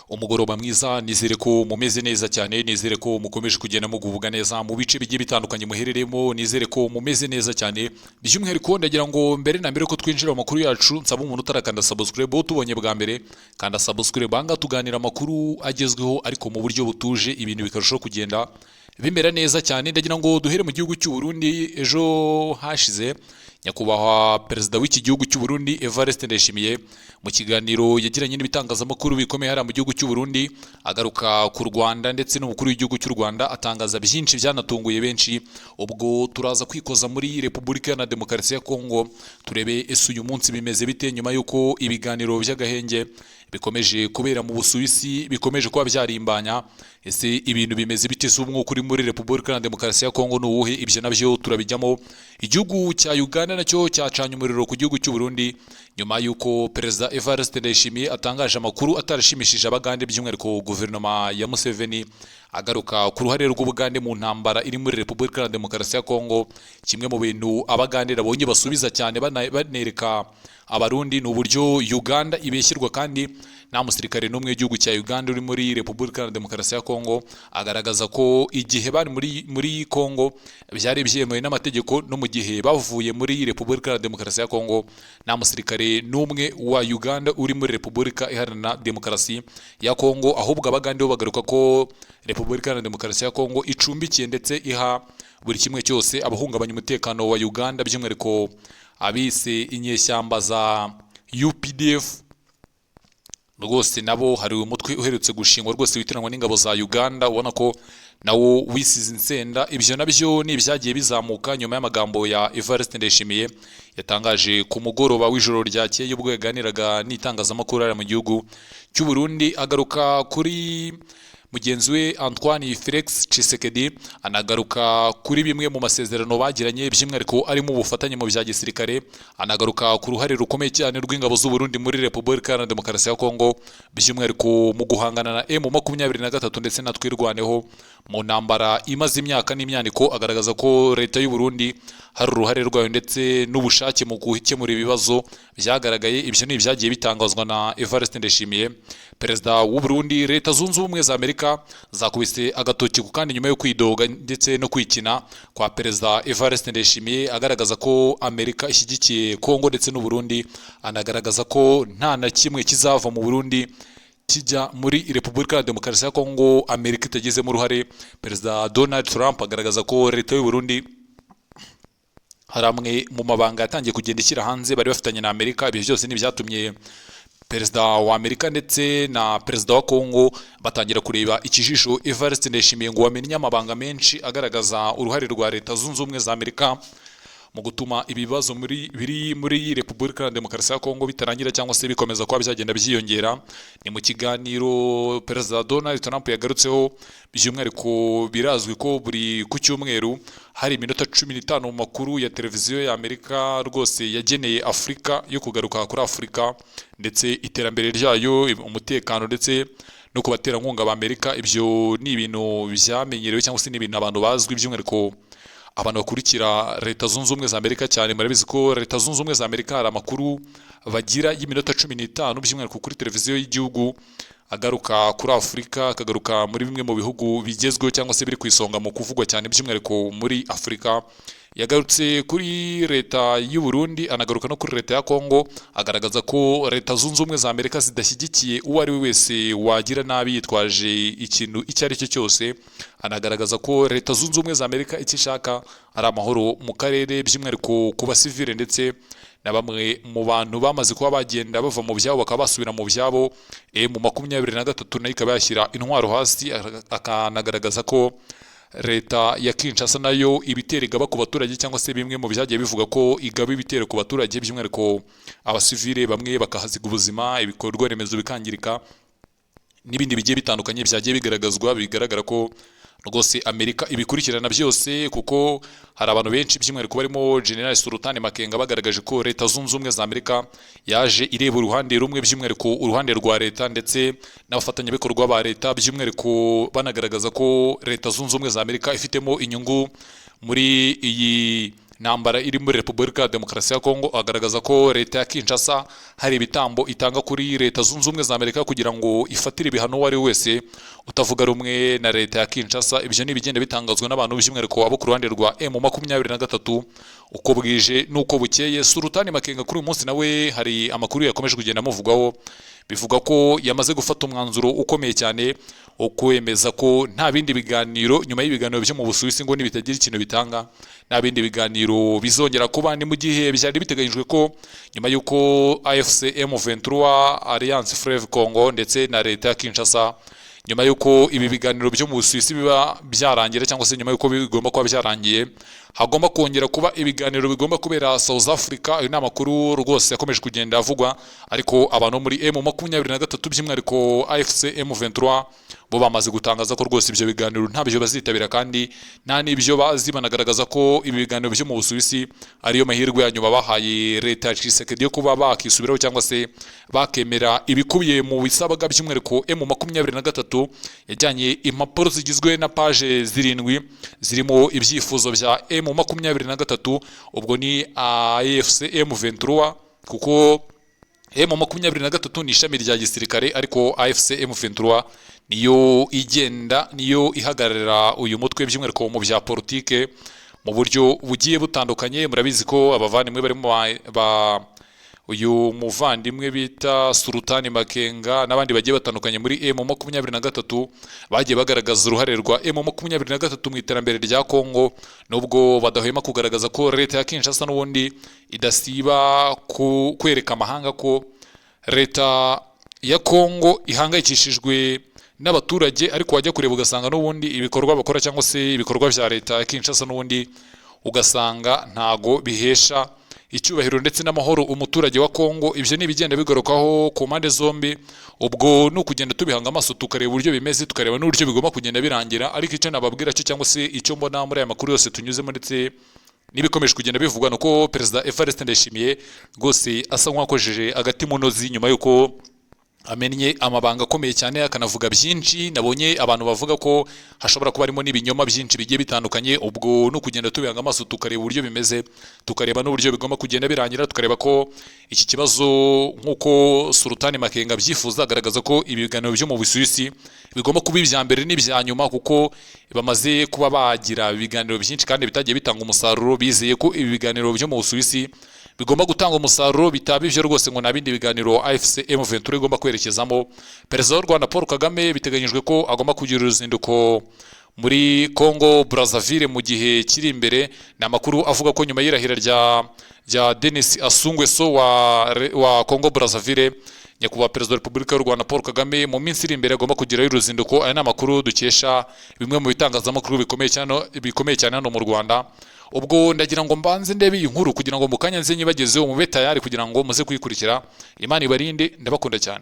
umugoroba mwiza, nizere ko mumeze neza cyane, nizere ko mukomeje kugenda muguvuga neza mu bice bigiye bitandukanye muherereyemo, nizere ko mumeze neza cyane. By'umwihariko ndagira ngo mbere na mbere ko twinjira mu makuru yacu nsaba umuntu utarakanda subscribe bo tubonye bwa mbere, kanda subscribe banga tuganira amakuru agezweho ariko mu buryo butuje, ibintu bikarushaho kugenda bimera neza cyane. Ndagira ngo duhere mu gihugu cy'u Burundi. Ejo hashize nyakubahwa perezida w'iki gihugu cy'u Burundi Evariste Ndayishimiye mu kiganiro yagiranye n'ibitangazamakuru bikomeye hariya mu gihugu cy'u Burundi agaruka ku Rwanda ndetse n'umukuru w'igihugu cy'u Rwanda atangaza byinshi byanatunguye benshi. Ubwo turaza kwikoza muri Repubulika Iharanira Demokarasi ya Kongo turebe ese uyu munsi bimeze bite nyuma y'uko ibiganiro by'agahenge bikomeje kubera mu Busuwisi, bikomeje kuba byarimbanya. Ese ibintu bimeze bite se umwuka uri muri Repubulika Iharanira Demokarasi ya Kongo n'uwuhe? Ibyo nabyo turabijyamo. Igihugu cya Uganda nacyo cyacanye umuriro ku gihugu cy'u Burundi nyuma y'uko perezida Evariste Ndayishimiye atangaje amakuru atarashimishije abagande, by'umwihariko guverinoma ya Museveni, agaruka ku ruhare rw'Ubugande mu ntambara iri muri Repubulika Iharanira Demokarasi ya Kongo. Kimwe mu bintu abagande babonye basubiza cyane banereka Abarundi ni uburyo Uganda ibeshyirwa kandi nta musirikare n'umwe w'igihugu cya Uganda uri muri Repubulika Iharanira Demokarasi ya Kongo. Agaragaza ko igihe bari muri Kongo byari byemewe n'amategeko, no mu gihe bavuye muri Repubulika Iharanira Demokarasi ya Kongo nta musirikare n'umwe wa Uganda uri muri Repubulika Iharanira Demokarasi ya Kongo. Ahubwo abagande bo bagaruka ko Repubulika Iharanira Demokarasi ya Kongo icumbikiye ndetse iha buri kimwe cyose abahungabanya umutekano wa Uganda, by'umwihariko abise inyeshyamba za UPDF. Rwose nabo hari umutwe uherutse gushingwa rwose witiranwa n'ingabo za Uganda, ubona ko nawo wisize insenda. Ibyo nabyo ni ibyagiye bizamuka nyuma y'amagambo ya Evariste Ndayishimiye yatangaje ku mugoroba w'ijoro ryakeye ubwo yaganiraga n'itangazamakuru ari mu gihugu cy'u Burundi. Agaruka kuri mugenzi we Antoine Felix Tshisekedi, anagaruka kuri bimwe mu masezerano bagiranye by'umwihariko arimo ubufatanye mu bya gisirikare. Anagaruka ku ruhare rukomeye cyane rw'ingabo z'u Burundi muri Repubulika Iharanira Demokarasi ya Kongo, by'umwihariko mu guhangana na M23 ndetse na twirwaneho mu ntambara imaze imyaka n'imyaniko. Agaragaza ko leta y'u Burundi hari uruhare rwayo ndetse n'ubushake mu gukemura ibibazo byagaragaye. Ibyo ni ibyagiye bitangazwa na Evariste Ndayishimiye. Perezida w'u Burundi, Leta Zunze Ubumwe za Amerika zakubise agatoki ku kandi nyuma yo kwidoga ndetse no kwikina kwa perezida Evariste Ndayishimiye, agaragaza ko Amerika ishyigikiye Kongo ndetse n'u Burundi. Anagaragaza ko nta na kimwe kizava mu Burundi kijya muri Repubulika ya Demokarasi ya Kongo Amerika itagizemo uruhare. Perezida Donald Trump agaragaza ko leta y'u Burundi hari amwe mu mabanga yatangiye kugenda ishyira hanze bari bafitanye na Amerika. Ibyo byose ni byatumye perezida wa Amerika ndetse na perezida wa Kongo batangira kureba ikijisho Evariste Ndayishimiye ngo wamenye amabanga menshi agaragaza uruhare rwa Leta Zunze Ubumwe za Amerika mu gutuma ibibazo biri muri Repubulika ya Demokarasi ya Kongo bitarangira cyangwa se bikomeza kuba byagenda byiyongera. Ni mu kiganiro perezida Donald Trump yagarutseho, by'umwihariko birazwi ko buri ku cyumweru hari iminota 15 mu makuru ya televiziyo ya Amerika rwose yageneye Afurika, yo kugaruka kuri Afurika ndetse iterambere ryayo, umutekano ndetse no kubaterankunga ba Amerika. Ibyo ni ibintu byamenyerewe cyangwa se ni ibintu abantu bazwi, by'umwihariko abantu bakurikira Leta Zunze Ubumwe za Amerika cyane. Murabizi ko Leta Zunze Ubumwe za Amerika hari amakuru bagira y'iminota 15 by'umwihariko kuri televiziyo y'igihugu agaruka kuri Afurika, akagaruka muri bimwe mu bihugu bigezweho cyangwa se biri ku isonga mu kuvugwa cyane by'umwihariko muri Afurika. Yagarutse kuri leta y'u Burundi, anagaruka no kuri leta ya Kongo, agaragaza ko Leta Zunze Ubumwe za Amerika zidashyigikiye uwo ari we wese wagira nabi yitwaje ikintu icyo ari cyo cyose. Anagaragaza ko Leta Zunze Ubumwe za Amerika icyo ishaka ari amahoro mu karere, by'umwihariko ku basivile ndetse na bamwe mu bantu bamaze kuba bagenda bava mu byabo bakaba basubira mu byabo. M23 nayo ikaba yashyira intwaro hasi. Akanagaragaza ko leta ya Kinshasa nayo ibitero igaba ku baturage cyangwa se bimwe mu byagiye bivuga ko igaba ibitero ku baturage, by'umwihariko abasivile bamwe bakahaziga ubuzima, ibikorwa remezo bikangirika n'ibindi bigiye bitandukanye byagiye bigaragazwa. Bigaragara ko rwose Amerika ibikurikirana byose, kuko hari abantu benshi by'umwihariko barimo General Sultan Makenga bagaragaje ko Leta Zunze Ubumwe za Amerika yaje ireba uruhande rumwe, by'umwihariko uruhande rwa leta ndetse n'abafatanyabikorwa ba leta, by'umwihariko banagaragaza ko Leta Zunze Ubumwe za Amerika ifitemo inyungu muri iyi ntambara iri muri Repubulika ya Demokarasi ya Kongo, agaragaza ko leta ya Kinshasa hari ibitambo itanga kuri leta zunze ubumwe za Amerika kugira ngo ifatire ibihano uwo ari we wese utavuga rumwe na leta ya Kinshasa. Ibyo ni ibigenda bitangazwa n'abantu by'umwihariko abo ku ruhande rwa M23 uko bwije nuko bukeye. Sultani Makenga kuri uyu munsi nawe hari amakuru yakomeje kugenda amuvugwaho, bivuga ko yamaze gufata umwanzuro ukomeye cyane wo kwemeza ko nta bindi biganiro nyuma y'ibiganiro byo mu Busuwisi ngo nibitagira ikintu bitanga, nta bindi biganiro bizongera kuba. Ni mu gihe byari biteganyijwe ko nyuma y'uko AFC M23 Alliance Fleuve Congo ndetse na leta ya Kinshasa, nyuma y'uko ibi biganiro byo mu Busuwisi biba byarangira cyangwa se nyuma y'uko bigomba kuba byarangiye, hagomba kongera kuba ibiganiro bigomba kubera South Africa. Ayo ni amakuru rwose yakomeje kugenda avugwa, ariko abantu muri M23 by'umwihariko AFC M23 bo bamaze gutangaza ko rwose ibyo biganiro ntabyo bazitabira, kandi nta n'ibyo bazi. Banagaragaza ko ibi biganiro byo mu Busuwisi ariyo mahirwe ya nyuma bahaye leta ya Tshisekedi yo kuba bakisubiraho cyangwa se bakemera ibikubiye mu bisabaga. By'umwihariko M23 yajyanye impapuro zigizwe na page 7 zirimo ibyifuzo bya M23, ubwo ni AFC M23 kuko M23 ni ishami rya gisirikare, ariko AFC M23 niyo igenda niyo ihagarara uyu mutwe by'umwihariko mu bya politike mu buryo bugiye butandukanye. Murabizi ko abavandimwe barimo uyu muvandimwe bita Sultani Makenga n'abandi bagiye batandukanye muri M23 bagiye bagaragaza uruhare rwa M23 mu iterambere rya Kongo, nubwo badahwema kugaragaza ko leta ya Kinshasa n'ubundi idasiba kwereka amahanga ko leta ya Kongo ihangayikishijwe n'abaturage, ariko wajya kureba ugasanga n'ubundi ibikorwa bakora cyangwa se ibikorwa bya leta ya Kinshasa n'ubundi ugasanga ntago bihesha icyubahiro ndetse n'amahoro umuturage wa Kongo. Ibyo ni ibigenda bigarukaho ku mpande zombi, ubwo ni ukugenda tubihanga amaso tukareba uburyo bimeze, tukareba n'uburyo bigomba kugenda birangira. Ariko icyo nababwira cyo cyangwa se icyo mbona muri aya makuru yose tunyuzemo ndetse n'ibikomeje kugenda bivugwa nuko Perezida Evariste Ndayishimiye rwose asa nk'uwakojeje agati mu nozi nyuma y'uko amenye amabanga akomeye cyane, akanavuga byinshi. Nabonye abantu bavuga ko hashobora kuba harimo n'ibinyoma byinshi bigiye bitandukanye, ubwo no kugenda tubihanga amaso tukareba uburyo bimeze, tukareba n'uburyo bigomba kugenda birangira, tukareba ko iki kibazo nk'uko Sultani Makenga byifuza, agaragaza ko ibi biganiro byo mu Busuwisi bigomba kuba ibya mbere n'ibya nyuma, kuko bamaze kuba bagira ibiganiro byinshi kandi bitagiye bitanga umusaruro. Bizeye ko ibi biganiro byo mu Busuwisi bigomba gutanga umusaruro, bitaba ivyo rwose ngo nabindi biganiro AFC M23 igomba kwerekezamo. Perezida w'u Rwanda Paul Kagame biteganyijwe ko agomba kugira uruzinduko muri Congo Brazzaville mu gihe kiri imbere. Ni amakuru avuga ko nyuma y'irahira rya Denis Sassou Nguesso wa Congo Brazzaville, nyakubahwa Perezida wa Repubulika y'u Rwanda Paul Kagame mu minsi iri imbere agomba kugirayo uruzinduko. Aya ni amakuru dukesha bimwe mu bitangazamakuru bikomeye cyane hano mu Rwanda. Ubwo ndagira ngo mbanze ndebe iyi nkuru kugira ngo mu kanya nze nyibagezeho mube tayari kugira ngo muze kuyikurikira. Imana ibarinde, ndabakunda cyane.